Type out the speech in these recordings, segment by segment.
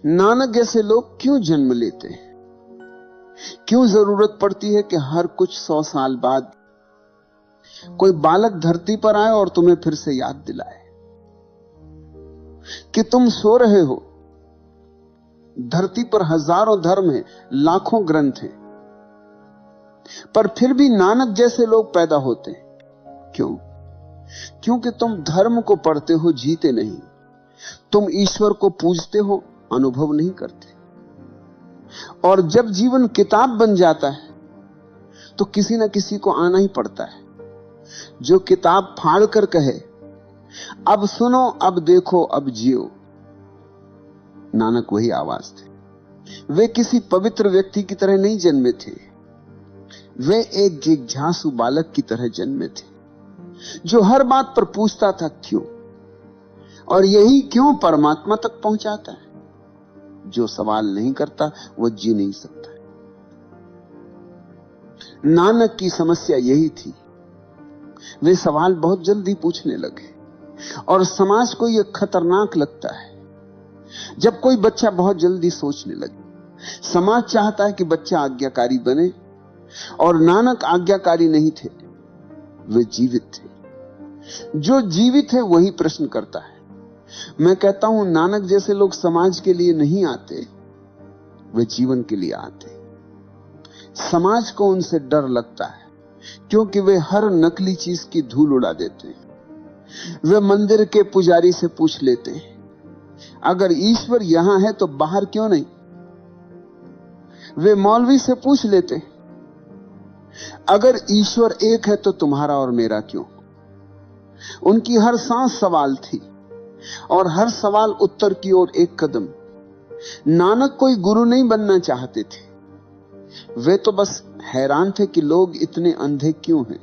नानक जैसे लोग क्यों जन्म लेते हैं? क्यों जरूरत पड़ती है कि हर कुछ 100 साल बाद कोई बालक धरती पर आए और तुम्हें फिर से याद दिलाए कि तुम सो रहे हो? धरती पर हजारों धर्म हैं, लाखों ग्रंथ हैं, पर फिर भी नानक जैसे लोग पैदा होते हैं। क्यों? क्योंकि तुम धर्म को पढ़ते हो, जीते नहीं। तुम ईश्वर को पूजते हो, अनुभव नहीं करते। और जब जीवन किताब बन जाता है तो किसी न किसी को आना ही पड़ता है जो किताब फाड़ कर कहे, अब सुनो, अब देखो, अब जियो। नानक वही आवाज थे। वे किसी पवित्र व्यक्ति की तरह नहीं जन्मे थे, वे एक जिज्ञासु बालक की तरह जन्मे थे जो हर बात पर पूछता था क्यों, और यही क्यों परमात्मा तक पहुंचाता है। जो सवाल नहीं करता वो जी नहीं सकता। नानक की समस्या यही थी। वे सवाल बहुत जल्दी पूछने लगे और समाज को यह खतरनाक लगता है जब कोई बच्चा बहुत जल्दी सोचने लगे। समाज चाहता है कि बच्चा आज्ञाकारी बने, और नानक आज्ञाकारी नहीं थे, वे जीवित थे। जो जीवित है वही प्रश्न करता है। मैं कहता हूं नानक जैसे लोग समाज के लिए नहीं आते, वे जीवन के लिए आते। समाज को उनसे डर लगता है क्योंकि वे हर नकली चीज की धूल उड़ा देते हैं। वे मंदिर के पुजारी से पूछ लेते हैं, अगर ईश्वर यहां है तो बाहर क्यों नहीं? वे मौलवी से पूछ लेते हैं, अगर ईश्वर एक है तो तुम्हारा और मेरा क्यों? उनकी हर सांस सवाल थी और हर सवाल उत्तर की ओर एक कदम। नानक कोई गुरु नहीं बनना चाहते थे, वे तो बस हैरान थे कि लोग इतने अंधे क्यों हैं।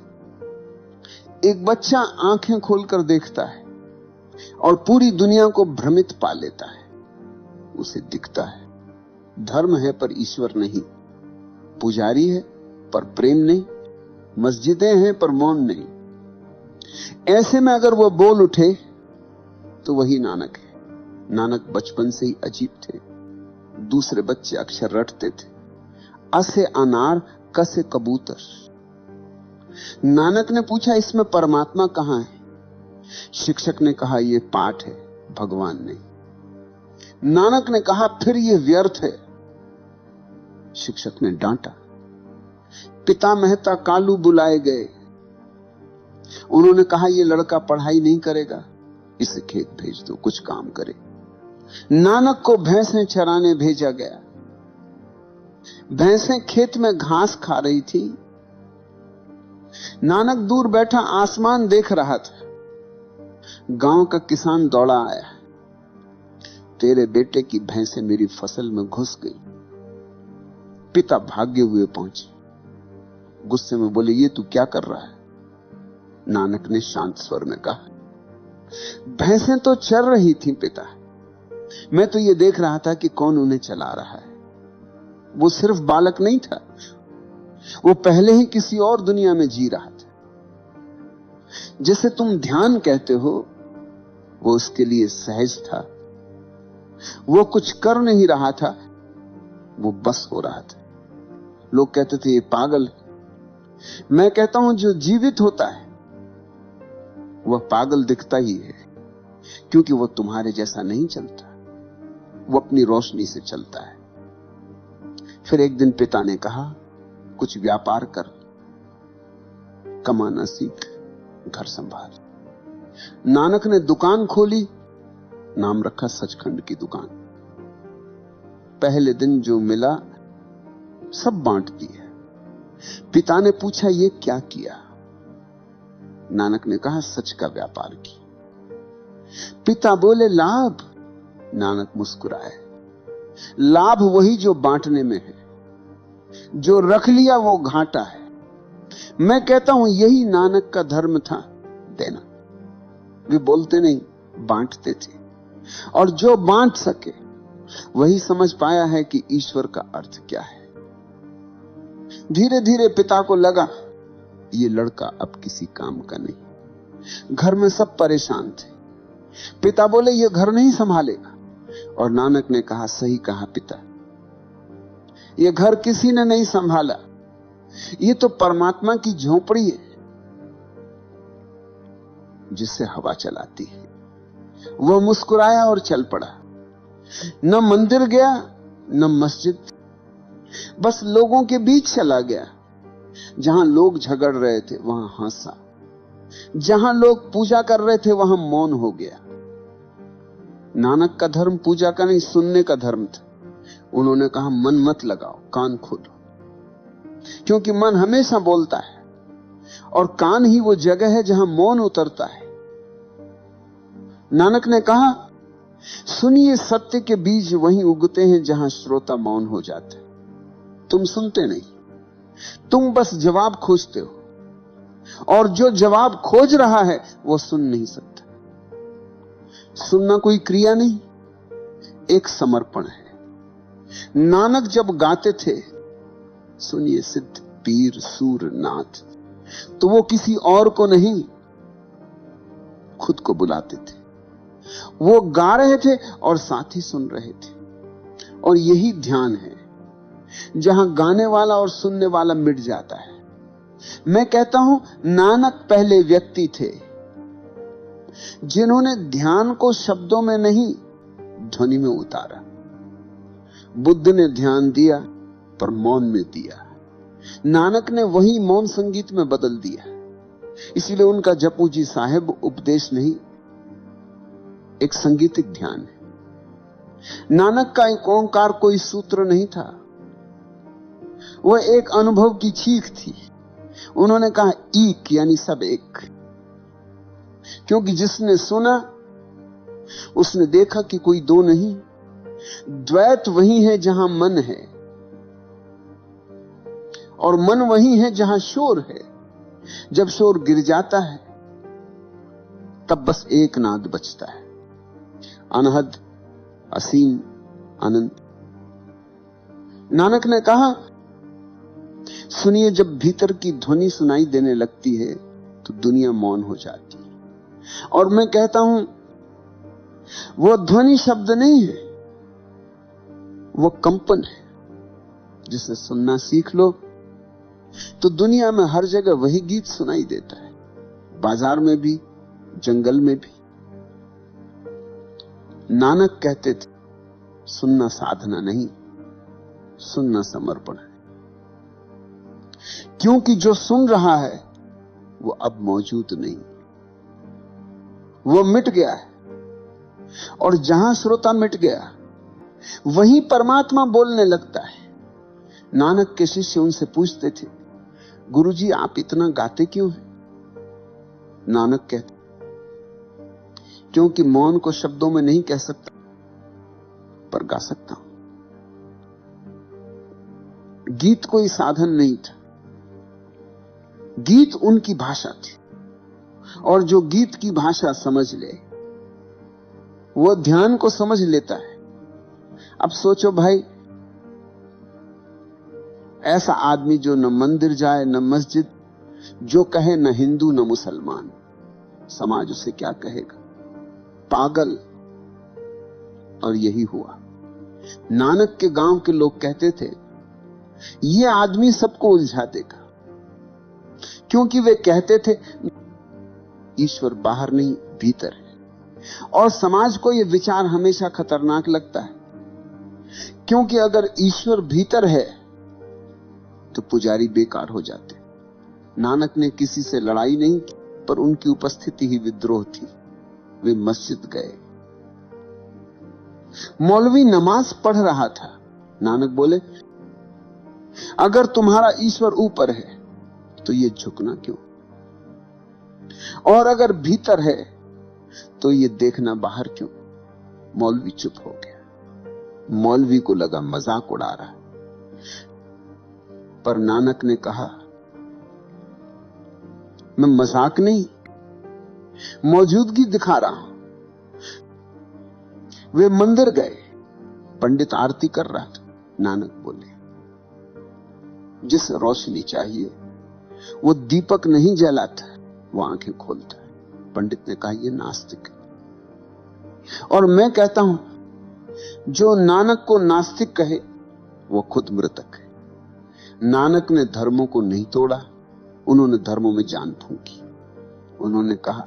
एक बच्चा आंखें खोलकर देखता है और पूरी दुनिया को भ्रमित पा लेता है। उसे दिखता है धर्म है पर ईश्वर नहीं, पुजारी है पर प्रेम नहीं, मस्जिदें हैं पर मौन नहीं। ऐसे में अगर वो बोल उठे तो वही नानक है। नानक बचपन से ही अजीब थे। दूसरे बच्चे अक्षर रटते थे, अ से अनार, क से कबूतर। नानक ने पूछा, इसमें परमात्मा कहां है? शिक्षक ने कहा, यह पाठ है, भगवान नहीं। नानक ने कहा, फिर यह व्यर्थ है। शिक्षक ने डांटा। पिता मेहता कालू बुलाए गए। उन्होंने कहा, यह लड़का पढ़ाई नहीं करेगा, इसे खेत भेज दो, कुछ काम करे। नानक को भैंसें चराने भेजा गया। भैंसें खेत में घास खा रही थी। नानक दूर बैठा आसमान देख रहा था। गांव का किसान दौड़ा आया, तेरे बेटे की भैंसें मेरी फसल में घुस गई। पिता भागे हुए पहुंचे, गुस्से में बोले, ये तू क्या कर रहा है? नानक ने शांत स्वर में कहा, भैंसें तो चर रही थी पिता, मैं तो ये देख रहा था कि कौन उन्हें चला रहा है। वो सिर्फ बालक नहीं था, वो पहले ही किसी और दुनिया में जी रहा था। जैसे तुम ध्यान कहते हो, वो उसके लिए सहज था। वो कुछ कर नहीं रहा था, वो बस हो रहा था। लोग कहते थे ये पागल। मैं कहता हूं जो जीवित होता है वह पागल दिखता ही है, क्योंकि वह तुम्हारे जैसा नहीं चलता, वो अपनी रोशनी से चलता है। फिर एक दिन पिता ने कहा, कुछ व्यापार कर, कमाना सीख, घर संभाल। नानक ने दुकान खोली, नाम रखा सचखंड की दुकान। पहले दिन जो मिला सब बांट दिया। पिता ने पूछा, ये क्या किया? नानक ने कहा, सच का व्यापार किया। पिता बोले, लाभ? नानक मुस्कुराए, लाभ वही जो बांटने में है, जो रख लिया वो घाटा है। मैं कहता हूं यही नानक का धर्म था, देना। वे बोलते नहीं, बांटते थे, और जो बांट सके वही समझ पाया है कि ईश्वर का अर्थ क्या है। धीरे धीरे पिता को लगा ये लड़का अब किसी काम का नहीं। घर में सब परेशान थे। पिता बोले, ये घर नहीं संभालेगा, और नानक ने कहा, सही कहा पिता, यह घर किसी ने नहीं संभाला, ये तो परमात्मा की झोपड़ी है जिससे हवा चलाती है। वह मुस्कुराया और चल पड़ा। न मंदिर गया न मस्जिद, बस लोगों के बीच चला गया। जहां लोग झगड़ रहे थे वहां हंसा, जहां लोग पूजा कर रहे थे वहां मौन हो गया। नानक का धर्म पूजा का नहीं, सुनने का धर्म था। उन्होंने कहा, मन मत लगाओ, कान खोलो, क्योंकि मन हमेशा बोलता है और कान ही वो जगह है जहां मौन उतरता है। नानक ने कहा, सुनिए, सत्य के बीज वहीं उगते हैं जहां श्रोता मौन हो जाते हैं। तुम सुनते नहीं, तुम बस जवाब खोजते हो, और जो जवाब खोज रहा है वो सुन नहीं सकता। सुनना कोई क्रिया नहीं, एक समर्पण है। नानक जब गाते थे, सुनिए सिद्ध पीर सूर नाथ, तो वो किसी और को नहीं, खुद को बुलाते थे। वो गा रहे थे और साथ ही सुन रहे थे। और यही ध्यान है जहां गाने वाला और सुनने वाला मिट जाता है। मैं कहता हूं, नानक पहले व्यक्ति थे जिन्होंने ध्यान को शब्दों में नहीं, ध्वनि में उतारा। बुद्ध ने ध्यान दिया पर मौन में दिया। नानक ने वही मौन संगीत में बदल दिया। इसीलिए उनका जपू जी साहिब उपदेश नहीं, एक संगीतिक ध्यान है। नानक का एक ओंकार कोई सूत्र नहीं था, वह एक अनुभव की चीख थी। उन्होंने कहा, एक यानी सब एक, क्योंकि जिसने सुना उसने देखा कि कोई दो नहीं, द्वैत वही है जहां मन है, और मन वही है जहां शोर है। जब शोर गिर जाता है तब बस एक नाद बचता है, अनहद, असीम, अनंत। नानक ने कहा, सुनिए, जब भीतर की ध्वनि सुनाई देने लगती है तो दुनिया मौन हो जाती है। और मैं कहता हूं, वो ध्वनि शब्द नहीं है, वो कंपन है। जिसे सुनना सीख लो तो दुनिया में हर जगह वही गीत सुनाई देता है, बाजार में भी, जंगल में भी। नानक कहते थे, सुनना साधना नहीं, सुनना समर्पण है। क्योंकि जो सुन रहा है वो अब मौजूद नहीं, वो मिट गया है। और जहां श्रोता मिट गया वहीं परमात्मा बोलने लगता है। नानक के शिष्य उनसे पूछते थे, गुरुजी आप इतना गाते क्यों हैं? नानक कहते, क्योंकि मौन को शब्दों में नहीं कह सकता, पर गा सकता हूं। गीत कोई साधन नहीं था, गीत उनकी भाषा थी। और जो गीत की भाषा समझ ले वो ध्यान को समझ लेता है। अब सोचो भाई, ऐसा आदमी जो न मंदिर जाए न मस्जिद, जो कहे न हिंदू न मुसलमान, समाज उसे क्या कहेगा? पागल। और यही हुआ। नानक के गांव के लोग कहते थे, यह आदमी सबको उलझा देगा, क्योंकि वे कहते थे ईश्वर बाहर नहीं भीतर है। और समाज को यह विचार हमेशा खतरनाक लगता है, क्योंकि अगर ईश्वर भीतर है तो पुजारी बेकार हो जाते। नानक ने किसी से लड़ाई नहीं की, पर उनकी उपस्थिति ही विद्रोह थी। वे मस्जिद गए। मौलवी नमाज पढ़ रहा था। नानक बोले, अगर तुम्हारा ईश्वर ऊपर है तो ये झुकना क्यों? और अगर भीतर है तो ये देखना बाहर क्यों? मौलवी चुप हो गया। मौलवी को लगा मजाक उड़ा रहा है, पर नानक ने कहा, मैं मजाक नहीं, मौजूदगी दिखा रहा हूं। वे मंदिर गए, पंडित आरती कर रहा था। नानक बोले, जिसे रोशनी चाहिए वो दीपक नहीं जलाता, वो आंखें खोलता है। पंडित ने कहा, यह नास्तिक है। और मैं कहता हूं, जो नानक को नास्तिक कहे वो खुद मृतक है। नानक ने धर्मों को नहीं तोड़ा, उन्होंने धर्मों में जान फूंकी। उन्होंने कहा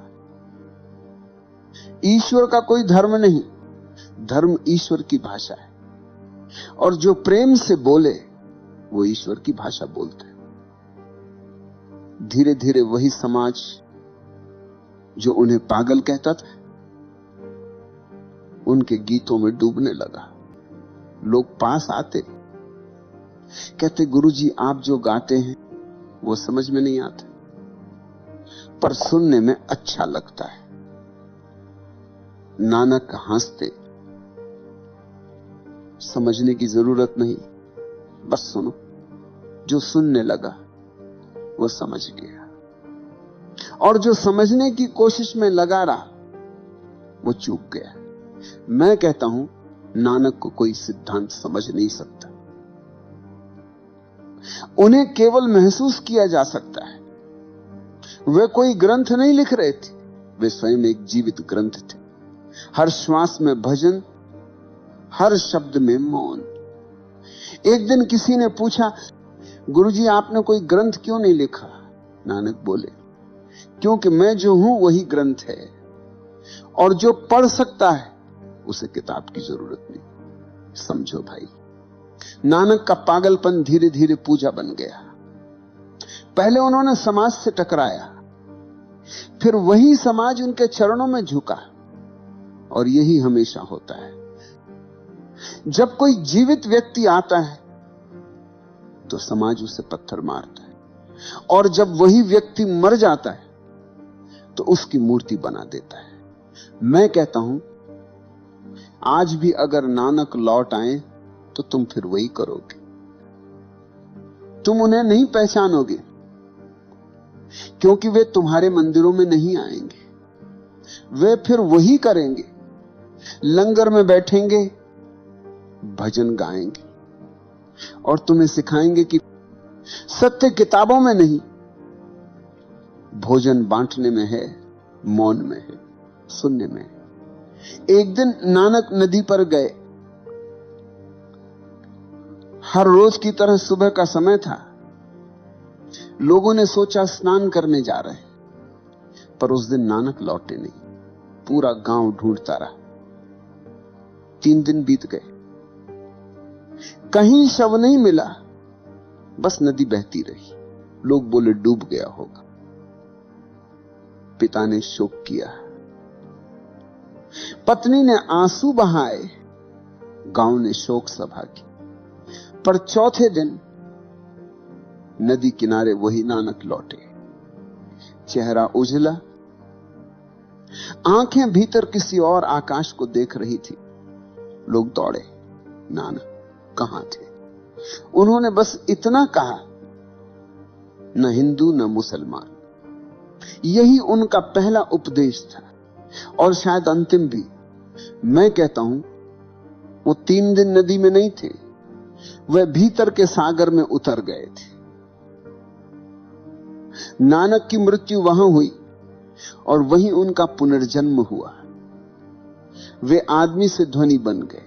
ईश्वर का कोई धर्म नहीं, धर्म ईश्वर की भाषा है, और जो प्रेम से बोले वो ईश्वर की भाषा बोलते हैं। धीरे धीरे वही समाज जो उन्हें पागल कहता था, उनके गीतों में डूबने लगा। लोग पास आते, कहते गुरुजी आप जो गाते हैं वो समझ में नहीं आता, पर सुनने में अच्छा लगता है। नानक हंसते, समझने की जरूरत नहीं, बस सुनो। जो सुनने लगा वो समझ गया, और जो समझने की कोशिश में लगा रहा वो चूक गया। मैं कहता हूं नानक को कोई सिद्धांत समझ नहीं सकता, उन्हें केवल महसूस किया जा सकता है। वे कोई ग्रंथ नहीं लिख रहे थे, वे स्वयं एक जीवित ग्रंथ थे। हर श्वास में भजन, हर शब्द में मौन। एक दिन किसी ने पूछा गुरुजी आपने कोई ग्रंथ क्यों नहीं लिखा? नानक बोले क्योंकि मैं जो हूं वही ग्रंथ है, और जो पढ़ सकता है उसे किताब की जरूरत नहीं। समझो भाई, नानक का पागलपन धीरे धीरे पूजा बन गया। पहले उन्होंने समाज से टकराया, फिर वही समाज उनके चरणों में झुका, और यही हमेशा होता है। जब कोई जीवित व्यक्ति आता है तो समाज उसे पत्थर मारता है, और जब वही व्यक्ति मर जाता है तो उसकी मूर्ति बना देता है। मैं कहता हूं आज भी अगर नानक लौट आए तो तुम फिर वही करोगे। तुम उन्हें नहीं पहचानोगे, क्योंकि वे तुम्हारे मंदिरों में नहीं आएंगे। वे फिर वही करेंगे, लंगर में बैठेंगे, भजन गाएंगे, और तुम्हें सिखाएंगे कि सत्य किताबों में नहीं, भोजन बांटने में है, मौन में है, सुनने में है। एक दिन नानक नदी पर गए। हर रोज की तरह सुबह का समय था। लोगों ने सोचा स्नान करने जा रहे, पर उस दिन नानक लौटे नहीं। पूरा गांव ढूंढता रहा। 3 दिन बीत गए, कहीं शव नहीं मिला, बस नदी बहती रही। लोग बोले डूब गया होगा। पिता ने शोक किया, पत्नी ने आंसू बहाए, गांव ने शोक सभा की। पर चौथे दिन नदी किनारे वही नानक लौटे। चेहरा उजला, आंखें भीतर किसी और आकाश को देख रही थी। लोग दौड़े, नानक कहां थे? उन्होंने बस इतना कहा, न हिंदू न मुसलमान। यही उनका पहला उपदेश था, और शायद अंतिम भी। मैं कहता हूं वो 3 दिन नदी में नहीं थे, वे भीतर के सागर में उतर गए थे। नानक की मृत्यु वहां हुई, और वहीं उनका पुनर्जन्म हुआ। वे आदमी से ध्वनि बन गए।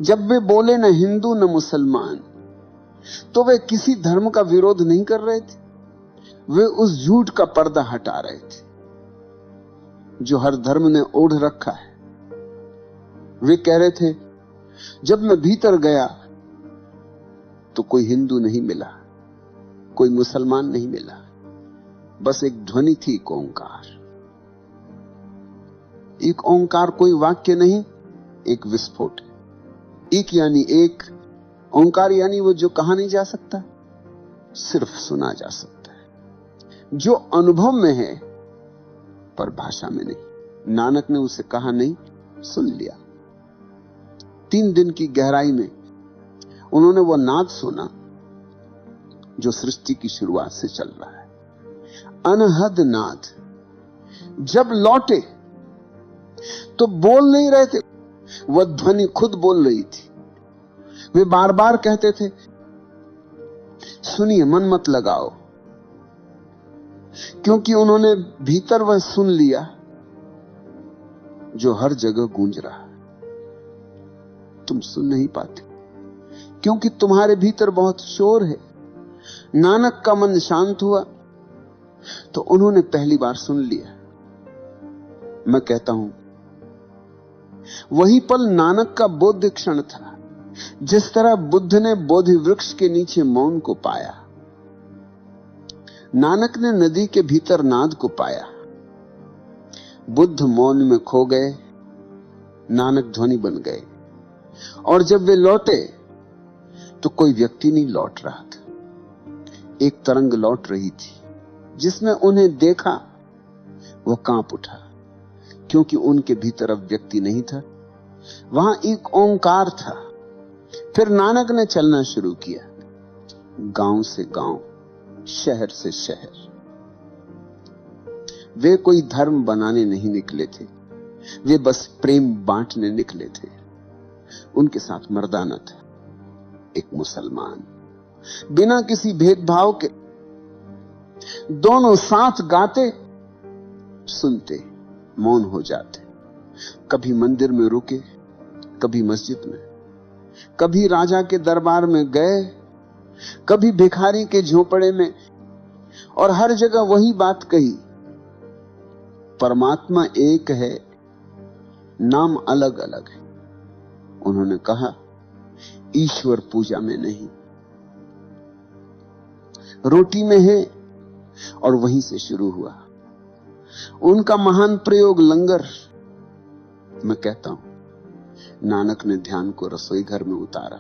जब वे बोले न हिंदू न मुसलमान, तो वे किसी धर्म का विरोध नहीं कर रहे थे, वे उस झूठ का पर्दा हटा रहे थे जो हर धर्म ने ओढ़ रखा है। वे कह रहे थे जब मैं भीतर गया तो कोई हिंदू नहीं मिला, कोई मुसलमान नहीं मिला, बस एक ध्वनि थी, एक ओंकार। एक ओंकार कोई वाक्य नहीं, एक विस्फोट। एक यानी एक, ओंकार यानी वो जो कहा नहीं जा सकता, सिर्फ सुना जा सकता है, जो अनुभव में है पर भाषा में नहीं। नानक ने उसे कहा नहीं, सुन लिया। 3 दिन की गहराई में उन्होंने वो नाद सुना जो सृष्टि की शुरुआत से चल रहा है, अनहद नाद। जब लौटे तो बोल नहीं रहे थे, वह ध्वनि खुद बोल रही थी। वे बार बार कहते थे सुनिए, मन मत लगाओ, क्योंकि उन्होंने भीतर वह सुन लिया। जो हर जगह गूंज रहा है। तुम सुन नहीं पाते क्योंकि तुम्हारे भीतर बहुत शोर है। नानक का मन शांत हुआ तो उन्होंने पहली बार सुन लिया। मैं कहता हूं वही पल नानक का बोध क्षण था। जिस तरह बुद्ध ने बोधि वृक्ष के नीचे मौन को पाया, नानक ने नदी के भीतर नाद को पाया। बुद्ध मौन में खो गए, नानक ध्वनि बन गए। और जब वे लौटे तो कोई व्यक्ति नहीं लौट रहा था, एक तरंग लौट रही थी। जिसने उन्हें देखा वह कांप उठा, क्योंकि उनके भीतर अब व्यक्ति नहीं था, वहां एक ओंकार था। फिर नानक ने चलना शुरू किया, गांव से गांव, शहर से शहर। वे कोई धर्म बनाने नहीं निकले थे, वे बस प्रेम बांटने निकले थे। उनके साथ मर्दाना था, एक मुसलमान, बिना किसी भेदभाव के। दोनों साथ गाते, सुनते, मौन हो जाते। कभी मंदिर में रुके, कभी मस्जिद में, कभी राजा के दरबार में गए, कभी भिखारी के झोपड़े में, और हर जगह वही बात कही, परमात्मा एक है, नाम अलग अलग है। उन्होंने कहा ईश्वर पूजा में नहीं, रोटी में है, और वहीं से शुरू हुआ उनका महान प्रयोग लंगर। मैं कहता हूं नानक ने ध्यान को रसोई घर में उतारा।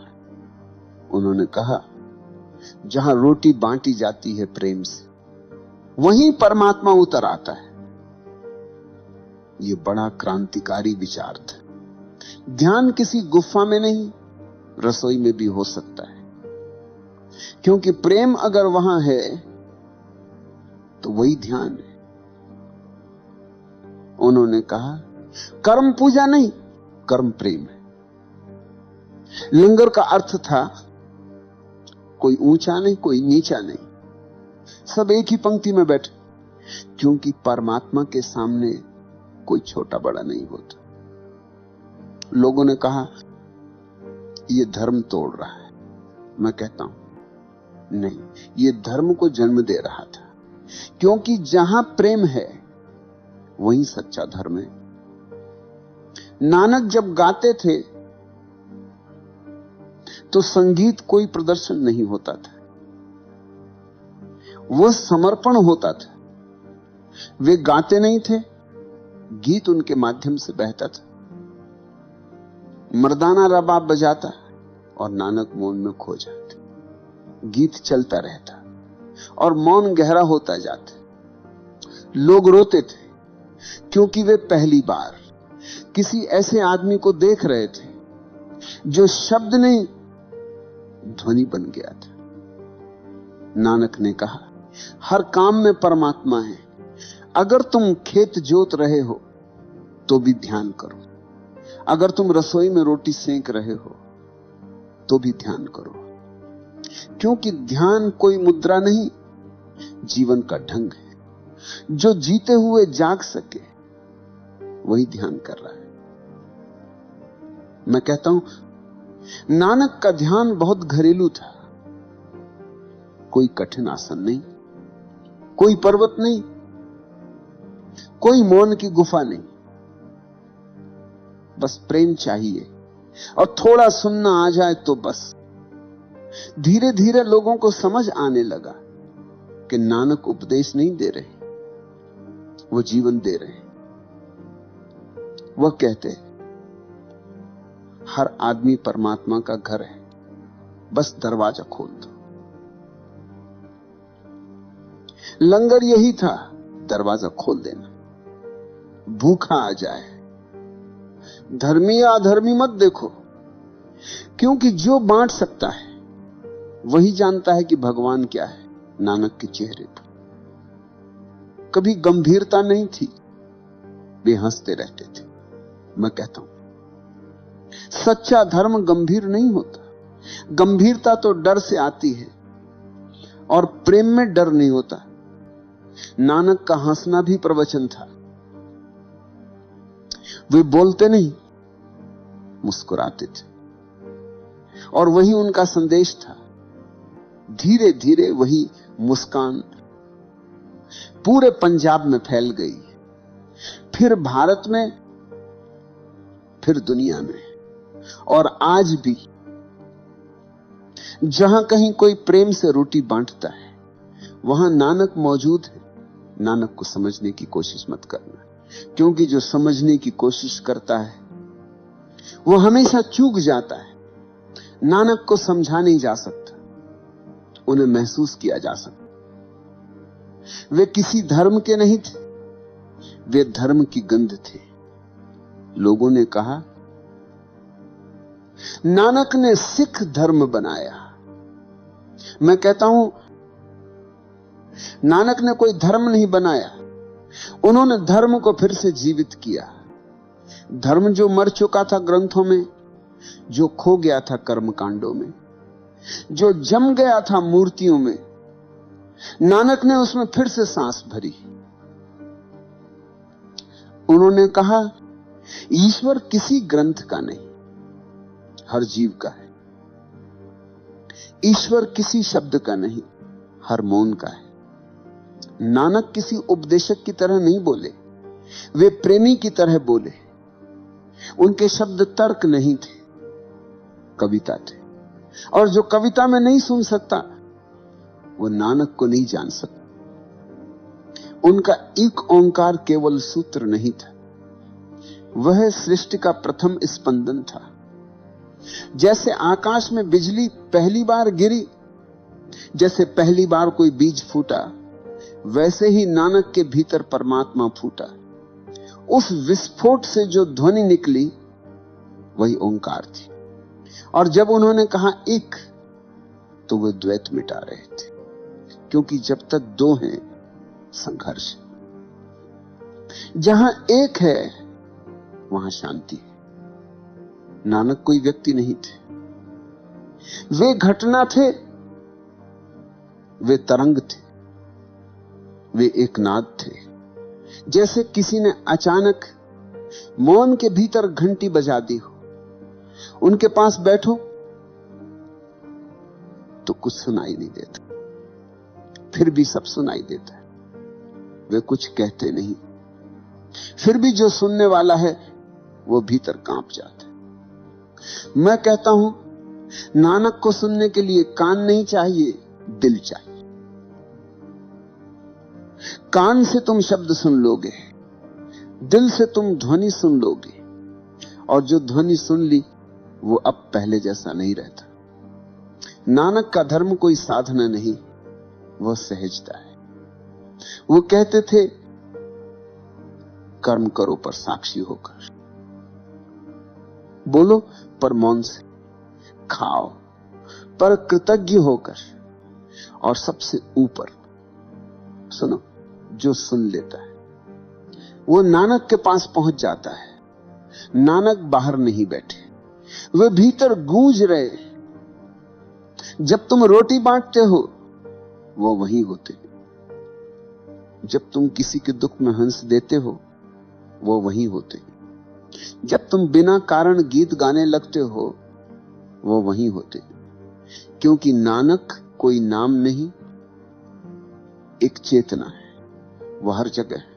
उन्होंने कहा जहां रोटी बांटी जाती है प्रेम से, वहीं परमात्मा उतर आता है। यह बड़ा क्रांतिकारी विचार था। ध्यान किसी गुफा में नहीं, रसोई में भी हो सकता है, क्योंकि प्रेम अगर वहां है तो वही ध्यान है। उन्होंने कहा कर्म पूजा नहीं, कर्म प्रेम है। लंगर का अर्थ था कोई ऊंचा नहीं, कोई नीचा नहीं, सब एक ही पंक्ति में बैठे, क्योंकि परमात्मा के सामने कोई छोटा बड़ा नहीं होता। लोगों ने कहा यह धर्म तोड़ रहा है। मैं कहता हूं नहीं, यह धर्म को जन्म दे रहा था, क्योंकि जहां प्रेम है वहीं सच्चा धर्म है। नानक जब गाते थे तो संगीत कोई प्रदर्शन नहीं होता था, वह समर्पण होता था। वे गाते नहीं थे, गीत उनके माध्यम से बहता था। मर्दाना रबाब बजाता और नानक मौन में खो जाते। गीत चलता रहता और मौन गहरा होता जाता। लोग रोते थे क्योंकि वे पहली बार किसी ऐसे आदमी को देख रहे थे जो शब्द नहीं, ध्वनि बन गया था। नानक ने कहा हर काम में परमात्मा है। अगर तुम खेत जोत रहे हो तो भी ध्यान करो, अगर तुम रसोई में रोटी सेंक रहे हो तो भी ध्यान करो, क्योंकि ध्यान कोई मुद्रा नहीं, जीवन का ढंग है। जो जीते हुए जाग सके वही ध्यान कर रहा है। मैं कहता हूं नानक का ध्यान बहुत घरेलू था। कोई कठिन आसन नहीं, कोई पर्वत नहीं, कोई मौन की गुफा नहीं, बस प्रेम चाहिए और थोड़ा सुनना आ जाए तो बस। धीरे धीरे लोगों को समझ आने लगा कि नानक उपदेश नहीं दे रहे, वो जीवन दे रहे हैं। वह कहते हर आदमी परमात्मा का घर है, बस दरवाजा खोल दो। लंगर यही था, दरवाजा खोल देना। भूखा आ जाए, धर्मी या अधर्मी मत देखो, क्योंकि जो बांट सकता है वही जानता है कि भगवान क्या है। नानक के चेहरे पर कभी गंभीरता नहीं थी, वे हंसते रहते थे। मैं कहता हूं सच्चा धर्म गंभीर नहीं होता। गंभीरता तो डर से आती है और प्रेम में डर नहीं होता। नानक का हंसना भी प्रवचन था। वे बोलते नहीं, मुस्कुराते थे, और वही उनका संदेश था। धीरे धीरे वही मुस्कान पूरे पंजाब में फैल गई, फिर भारत में, फिर दुनिया में। और आज भी जहां कहीं कोई प्रेम से रोटी बांटता है, वहां नानक मौजूद है। नानक को समझने की कोशिश मत करना, क्योंकि जो समझने की कोशिश करता है वो हमेशा चूक जाता है। नानक को समझा नहीं जा सकता, उन्हें महसूस किया जा सकता। वे किसी धर्म के नहीं थे, वे धर्म की गंध थे। लोगों ने कहा नानक ने सिख धर्म बनाया। मैं कहता हूं नानक ने कोई धर्म नहीं बनाया, उन्होंने धर्म को फिर से जीवित किया। धर्म जो मर चुका था ग्रंथों में, जो खो गया था कर्मकांडों में, जो जम गया था मूर्तियों में, नानक ने उसमें फिर से सांस भरी। उन्होंने कहा ईश्वर किसी ग्रंथ का नहीं, हर जीव का है। ईश्वर किसी शब्द का नहीं, हर मौन का है। नानक किसी उपदेशक की तरह नहीं बोले, वे प्रेमी की तरह बोले। उनके शब्द तर्क नहीं थे, कविता थे। और जो कविता में नहीं सुन सकता, वो नानक को नहीं जान सकता। उनका एक ओंकार केवल सूत्र नहीं था, वह सृष्टि का प्रथम स्पंदन था। जैसे आकाश में बिजली पहली बार गिरी, जैसे पहली बार कोई बीज फूटा, वैसे ही नानक के भीतर परमात्मा फूटा। उस विस्फोट से जो ध्वनि निकली वही ओंकार थी। और जब उन्होंने कहा एक, तो वे द्वैत मिटा रहे थे, क्योंकि जब तक दो हैं संघर्ष। जहां एक है वहां शांति है। नानक कोई व्यक्ति नहीं थे, वे घटना थे, वे तरंग थे, वे एक नाद थे। जैसे किसी ने अचानक मौन के भीतर घंटी बजा दी हो। उनके पास बैठो तो कुछ सुनाई नहीं देता, फिर भी सब सुनाई देता है। वे कुछ कहते नहीं, फिर भी जो सुनने वाला है वो भीतर कांप जाता है। मैं कहता हूं नानक को सुनने के लिए कान नहीं चाहिए, दिल चाहिए। कान से तुम शब्द सुन लोगे, दिल से तुम ध्वनि सुन लोगे, और जो ध्वनि सुन ली वो अब पहले जैसा नहीं रहता। नानक का धर्म कोई साधना नहीं, वह सहजता है। वो कहते थे कर्म करो पर साक्षी होकर, बोलो पर मौन से, खाओ पर कृतज्ञ होकर, और सबसे ऊपर सुनो। जो सुन लेता है वो नानक के पास पहुंच जाता है। नानक बाहर नहीं बैठे, वे भीतर गूंज रहे। जब तुम रोटी बांटते हो वो वहीं होते, जब तुम किसी के दुख में हंस देते हो वो वहीं होते, जब तुम बिना कारण गीत गाने लगते हो वो वहीं होते। क्योंकि नानक कोई नाम नहीं, एक चेतना है। वह हर जगह है।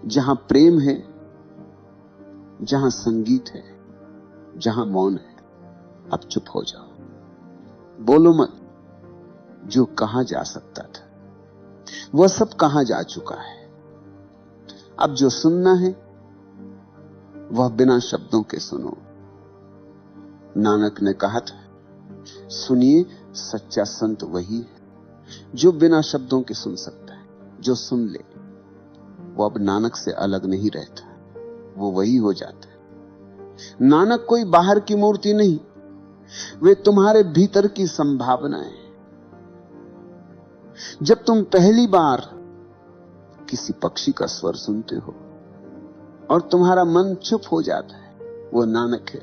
जहां प्रेम है, जहां संगीत है, जहां मौन है। अब चुप हो जाओ, बोलो मत। जो कहा जा सकता था वह सब कहा जा चुका है। अब जो सुनना है वह बिना शब्दों के सुनो। नानक ने कहा था, सुनिए सच्चा संत वही है जो बिना शब्दों के सुन सकता है। जो सुन ले वो अब नानक से अलग नहीं रहता, वो वही हो जाता है। नानक कोई बाहर की मूर्ति नहीं, वे तुम्हारे भीतर की संभावनाएं। जब तुम पहली बार किसी पक्षी का स्वर सुनते हो और तुम्हारा मन चुप हो जाता है, वो नानक है।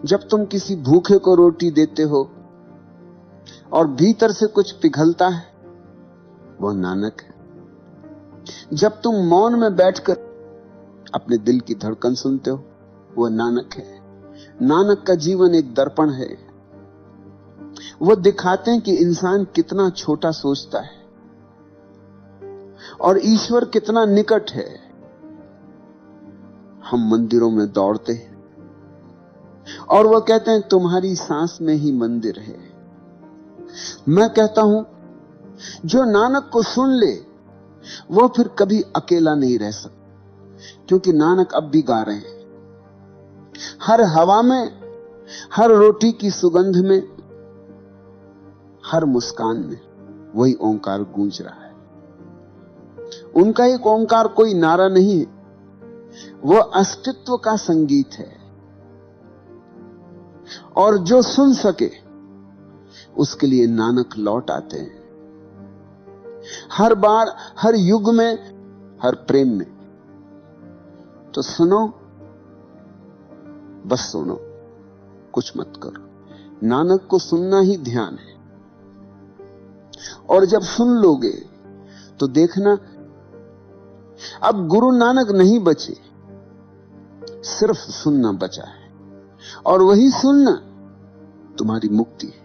जब तुम किसी भूखे को रोटी देते हो और भीतर से कुछ पिघलता है, वो नानक है। जब तुम मौन में बैठकर अपने दिल की धड़कन सुनते हो, वह नानक है। नानक का जीवन एक दर्पण है। वो दिखाते हैं कि इंसान कितना छोटा सोचता है और ईश्वर कितना निकट है। हम मंदिरों में दौड़ते हैं और वह कहते हैं तुम्हारी सांस में ही मंदिर है। मैं कहता हूं जो नानक को सुन ले वो फिर कभी अकेला नहीं रह सकता, क्योंकि नानक अब भी गा रहे हैं। हर हवा में, हर रोटी की सुगंध में, हर मुस्कान में वही ओंकार गूंज रहा है। उनका एक ओंकार कोई नारा नहीं है, वो अस्तित्व का संगीत है। और जो सुन सके उसके लिए नानक लौट आते हैं। हर बार, हर युग में, हर प्रेम में। तो सुनो, बस सुनो, कुछ मत करो। नानक को सुनना ही ध्यान है। और जब सुन लोगे तो देखना अब गुरु नानक नहीं बचे, सिर्फ सुनना बचा है। और वही सुनना तुम्हारी मुक्ति है।